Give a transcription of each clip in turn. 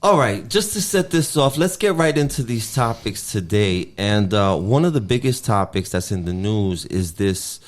All right, just to set this off, let's get right into these topics today. And one of the biggest topics that's in the news is this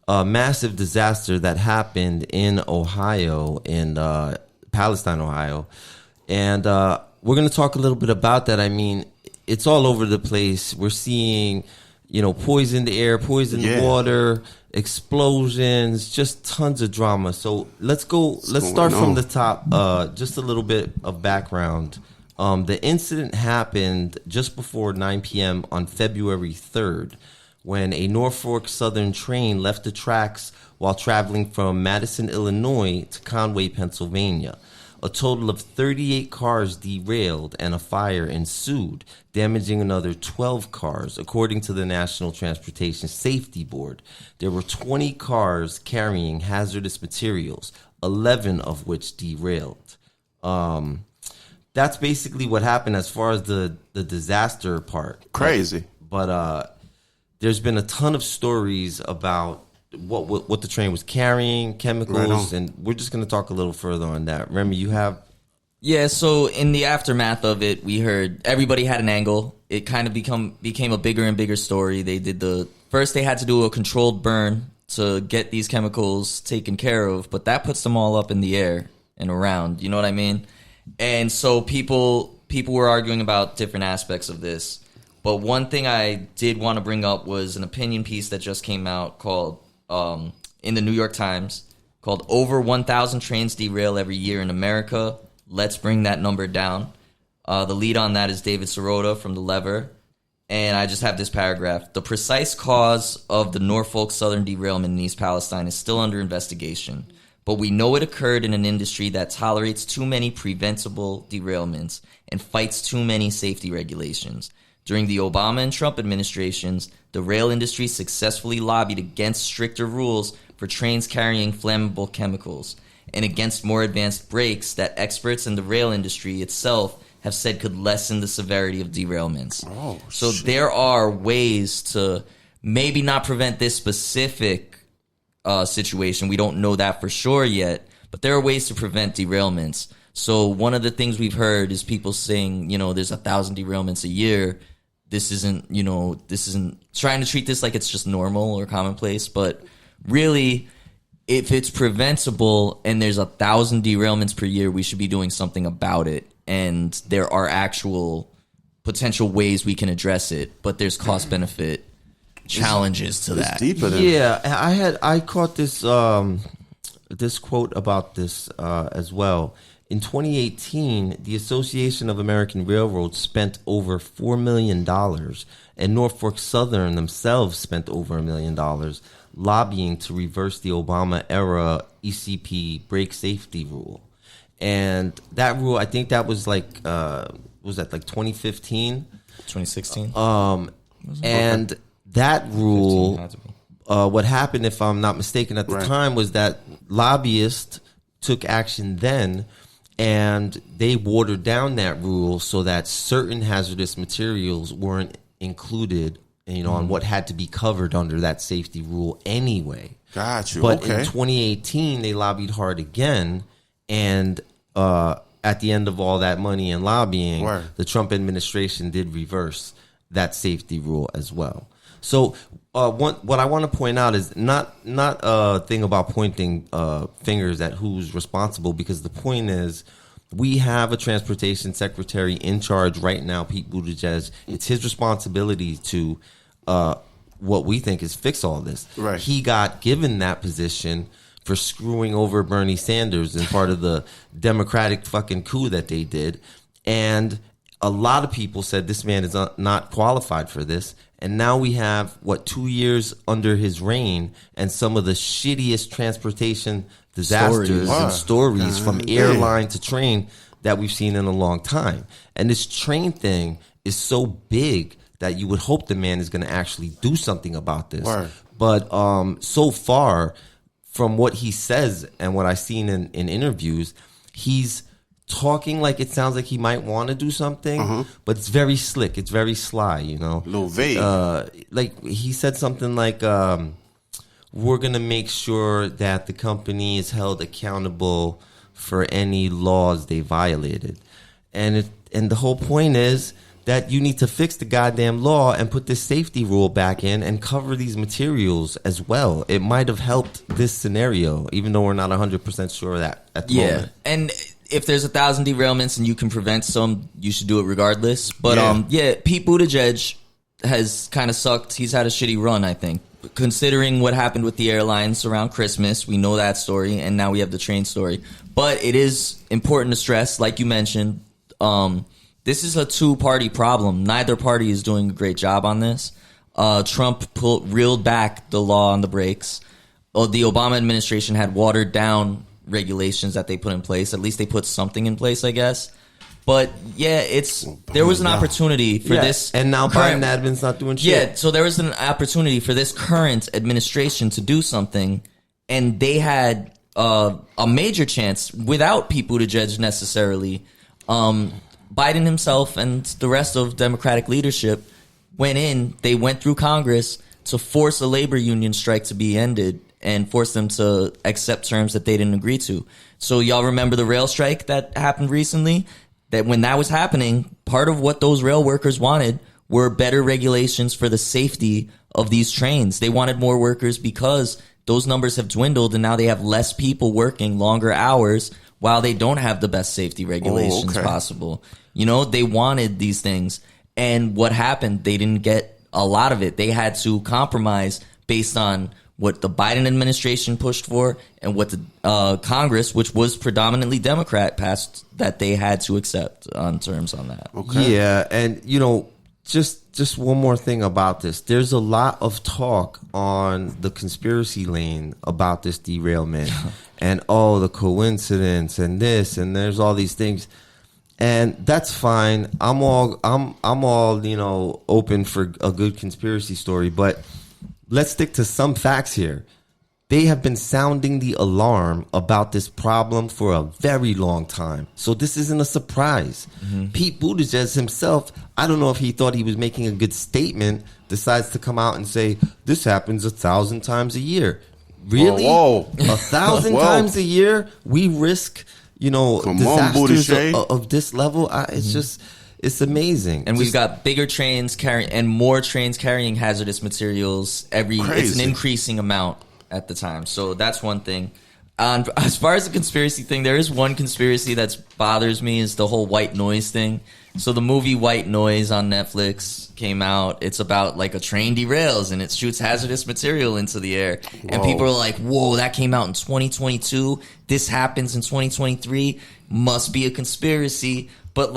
massive disaster that happened in Ohio, in Palestine, Ohio. And we're going to talk a little bit about that. I mean, it's all over the place. We're seeing, poisoned air, poisoned water, explosions, just tons of drama. So let's start from the top. Just a little bit of background. The incident happened just before 9 p.m. on February 3rd when a Norfolk Southern train left the tracks while traveling from Madison, Illinois to Conway, Pennsylvania. A total of 38 cars derailed and a fire ensued, damaging another 12 cars. According to the National Transportation Safety Board, there were 20 cars carrying hazardous materials, 11 of which derailed. That's basically what happened as far as the disaster part. Crazy. But there's been a ton of stories about what the train was carrying, chemicals, and we're just going to talk a little further on that. Remy, you have... Yeah, so in the aftermath of it, we heard everybody had an angle. It kind of became a bigger and bigger story. They had to do a controlled burn to get these chemicals taken care of, but that puts them all up in the air and around, you know what I mean? And so people were arguing about different aspects of this. But one thing I did want to bring up was an opinion piece that just came out called in the New York Times called "Over 1,000 Trains Derail Every Year in America. Let's Bring That Number Down." The lead on that is David Sirota from The Lever. And I just have this paragraph. "The precise cause of the Norfolk Southern derailment in East Palestine is still under investigation, but we know it occurred in an industry that tolerates too many preventable derailments and fights too many safety regulations. During the Obama and Trump administrations, the rail industry successfully lobbied against stricter rules for trains carrying flammable chemicals and against more advanced brakes that experts in the rail industry itself have said could lessen the severity of derailments." So there are ways to maybe not prevent this specific situation. We don't know that for sure yet, but there are ways to prevent derailments. So one of the things we've heard is people saying, there's 1,000 derailments a year. This isn't trying to treat this like it's just normal or commonplace, but really, if it's preventable and there's 1,000 derailments per year, we should be doing something about it. And there are actual potential ways we can address it, but there's cost benefit challenges to that. Yeah, I caught this this quote about this as well. In 2018, the Association of American Railroads spent over $4 million, and Norfolk Southern themselves spent over $1 million lobbying to reverse the Obama-era ECP brake safety rule. And that rule, I think that was like 2015? 2016? And that rule, what happened, if I'm not mistaken at the time, was that lobbyists took action then, and they watered down that rule so that certain hazardous materials weren't included, on what had to be covered under that safety rule anyway. Got you. But in 2018, they lobbied hard again, and at the end of all that money and lobbying, the Trump administration did reverse that safety rule as well. So what I want to point out is not a thing about pointing fingers at who's responsible, because the point is we have a transportation secretary in charge right now, Pete Buttigieg. It's his responsibility to what we think is fix all this. Right. He got given that position for screwing over Bernie Sanders and part of the Democratic fucking coup that they did. And a lot of people said this man is not qualified for this. And now we have, 2 years under his reign, and some of the shittiest transportation disasters and stories from airline to train that we've seen in a long time. And this train thing is so big that you would hope the man is going to actually do something about this. But so far, from what he says and what I've seen in interviews, he's talking like it sounds like he might want to do something, but it's very slick. It's very sly, A little vague. Like he said something like, we're going to make sure that the company is held accountable for any laws they violated. and the whole point is that you need to fix the goddamn law and put this safety rule back in and cover these materials as well. It might have helped this scenario, even though we're not 100% sure of that at the moment. And if there's 1,000 derailments and you can prevent some, you should do it regardless. But Pete Buttigieg has kind of sucked. He's had a shitty run, I think. Considering what happened with the airlines around Christmas, we know that story, and now we have the train story. But it is important to stress, like you mentioned, this is a two-party problem. Neither party is doing a great job on this. Trump reeled back the law on the brakes. The Obama administration had watered down regulations that they put in place. At least they put something in place, I guess. But there was an opportunity for this. And now Biden admin's not doing shit. Yeah, so there was an opportunity for this current administration to do something, and they had a major chance without Pete Buttigieg necessarily. Biden himself and the rest of Democratic leadership they went through Congress to force a labor union strike to be ended and force them to accept terms that they didn't agree to. So y'all remember the rail strike that happened recently? That when that was happening, part of what those rail workers wanted were better regulations for the safety of these trains. They wanted more workers because those numbers have dwindled and now they have less people working longer hours while they don't have the best safety regulations possible. You know, they wanted these things. And what happened? They didn't get a lot of it. They had to compromise based on what the Biden administration pushed for and what the Congress, which was predominantly Democrat, passed that they had to accept on terms on that. Okay. Yeah, and just one more thing about this. There's a lot of talk on the conspiracy lane about this derailment and the coincidence and this and there's all these things. And that's fine. I'm all open for a good conspiracy story, but let's stick to some facts here. They have been sounding the alarm about this problem for a very long time. So this isn't a surprise. Mm-hmm. Pete Buttigieg himself, I don't know if he thought he was making a good statement, decides to come out and say, this happens 1,000 times a year. Really? Whoa. 1,000 times a year? We risk, disasters of this level? It's just... It's amazing. And we've got bigger trains and more trains carrying hazardous materials it's an increasing amount at the time. So that's one thing. As far as the conspiracy thing, there is one conspiracy that bothers me is the whole white noise thing. So the movie White Noise on Netflix came out. It's about like a train derails and it shoots hazardous material into the air. Whoa. And people are like, whoa, that came out in 2022. This happens in 2023. Must be a conspiracy. But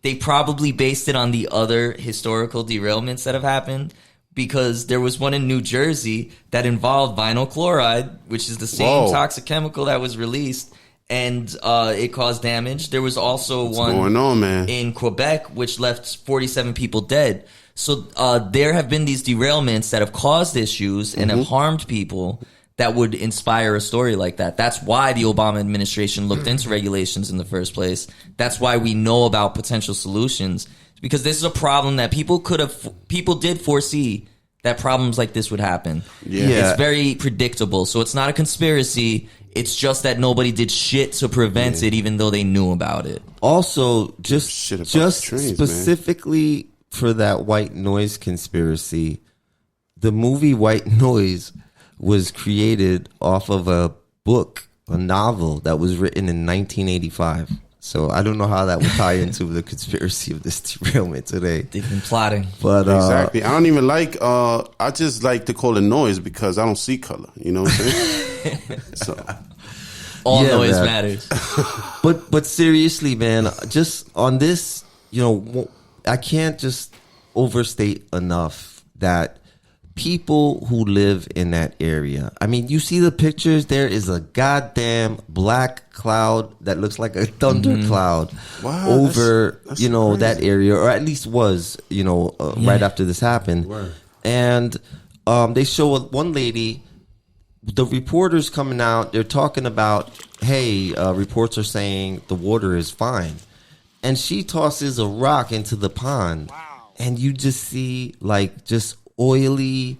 they probably based it on the other historical derailments that have happened because there was one in New Jersey that involved vinyl chloride, which is the same toxic chemical that was released, and it caused damage. There was also one in Quebec, which left 47 people dead. So there have been these derailments that have caused issues and have harmed people that would inspire a story like that. That's why the Obama administration looked into regulations in the first place. That's why we know about potential solutions, because this is a problem that people did foresee that problems like this would happen. Yeah. It's very predictable. So it's not a conspiracy. It's just that nobody did shit to prevent it, even though they knew about it. Also, just specifically for that white noise conspiracy, the movie White Noise was created off of a book, a novel that was written in 1985. So I don't know how that would tie into the conspiracy of this derailment today. They've been plotting. But exactly. I don't even I just like to call it noise because I don't see color. You know what I'm saying? So all noise matters. But seriously, man, just on this, I can't just overstate enough that people who live in that area. I mean, you see the pictures. There is a goddamn black cloud that looks like a thunder cloud over, that's that area, or at least was, right after this happened. Word. And they show one lady, the reporters coming out, they're talking about, hey, reports are saying the water is fine. And she tosses a rock into the pond. Wow. And you just see just oily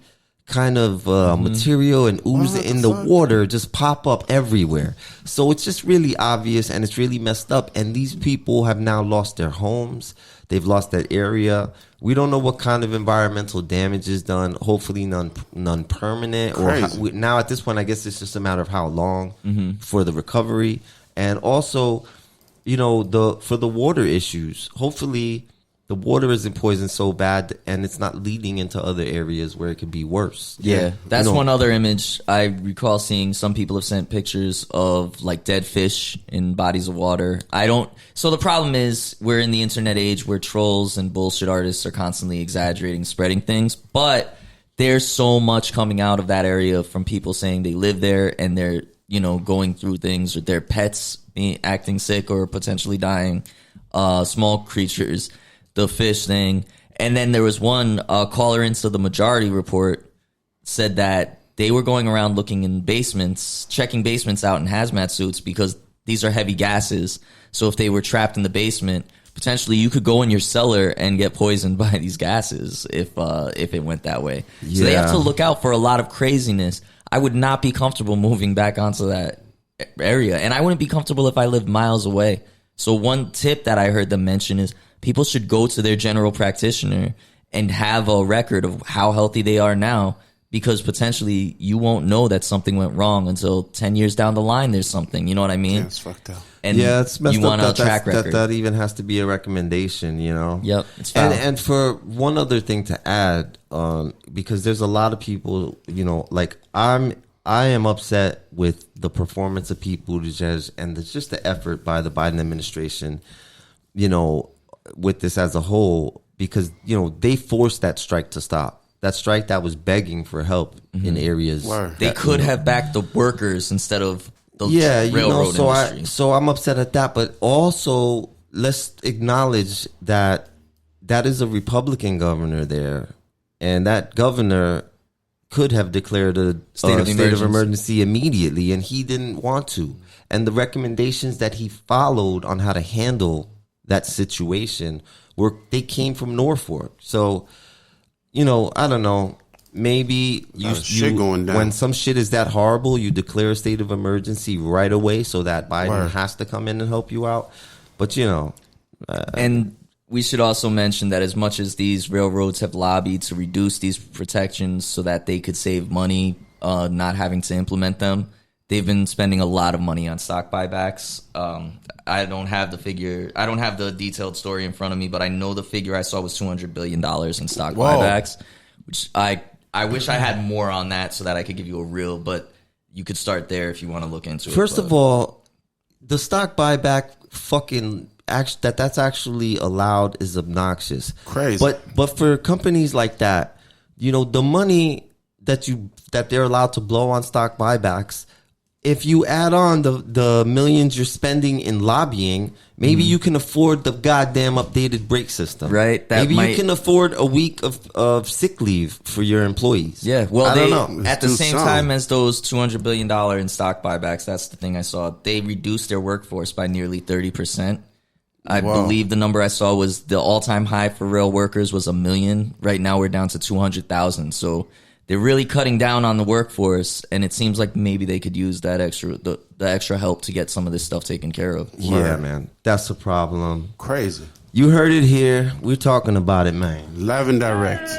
kind of material and ooze in the water just pop up everywhere. So it's just really obvious and it's really messed up. And these people have now lost their homes. They've lost that area. We don't know what kind of environmental damage is done. Hopefully none permanent. Or now at this point, I guess it's just a matter of how long for the recovery. And also, you know, for the water issues, hopefully the water isn't poisoned so bad and it's not leading into other areas where it could be worse. Yeah, that's one other image. I recall seeing some people have sent pictures of like dead fish in bodies of water. So the problem is we're in the internet age where trolls and bullshit artists are constantly exaggerating, spreading things. But there's so much coming out of that area from people saying they live there and they're, you know, going through things with their pets acting sick or potentially dying, small creatures. The fish thing. And then there was one caller into the Majority Report said that they were going around looking in basements, checking basements out in hazmat suits because these are heavy gases. So if they were trapped in the basement, potentially you could go in your cellar and get poisoned by these gases if it went that way. Yeah. So they have to look out for a lot of craziness. I would not be comfortable moving back onto that area. And I wouldn't be comfortable if I lived miles away. So one tip that I heard them mention is people should go to their general practitioner and have a record of how healthy they are now, because potentially you won't know that something went wrong until 10 years down the line there's something. You know what I mean? Yeah, it's fucked up. And yeah, it's messed up that even has to be a recommendation, you know? Yep, it's foul. And for one other thing to add, because there's a lot of people, you know, like I am upset with the performance of Pete Buttigieg and just the effort by the Biden administration, you know, with this as a whole, because, you know, they forced that strike to stop. That strike that was begging for help in areas. They could have backed the workers instead of the railroad industry. So I'm upset at that. But also, let's acknowledge that is a Republican governor there. And that governor could have declared a state of emergency immediately, and he didn't want to. And the recommendations that he followed on how to handle that situation they came from Norfolk. So, you know, I don't know. Maybe when some shit is that horrible, you declare a state of emergency right away so that Biden has to come in and help you out. But, you know. And we should also mention that as much as these railroads have lobbied to reduce these protections so that they could save money not having to implement them, they've been spending a lot of money on stock buybacks. I don't have the figure. I don't have the detailed story in front of me, but I know the figure I saw was $200 billion in stock buybacks, which I wish I had more on that so that I could give you a real, but you could start there if you want to look into it. First of all, the stock buyback that's actually allowed is obnoxious. Crazy. But for companies like that, you know, the money that they're allowed to blow on stock buybacks, if you add on the millions you're spending in lobbying, maybe you can afford the goddamn updated brake system. Right. You can afford a week of sick leave for your employees. Yeah. Well, I don't know. At the same time as those $200 billion in stock buybacks, that's the thing I saw. They reduced their workforce by nearly 30%. I believe the number I saw was the all-time high for rail workers was 1 million. Right now we're down to 200,000. So they're really cutting down on the workforce, and it seems like maybe they could use that the extra help to get some of this stuff taken care of. Yeah, man. That's a problem. Crazy. You heard it here. We're talking about it, man. Live and direct.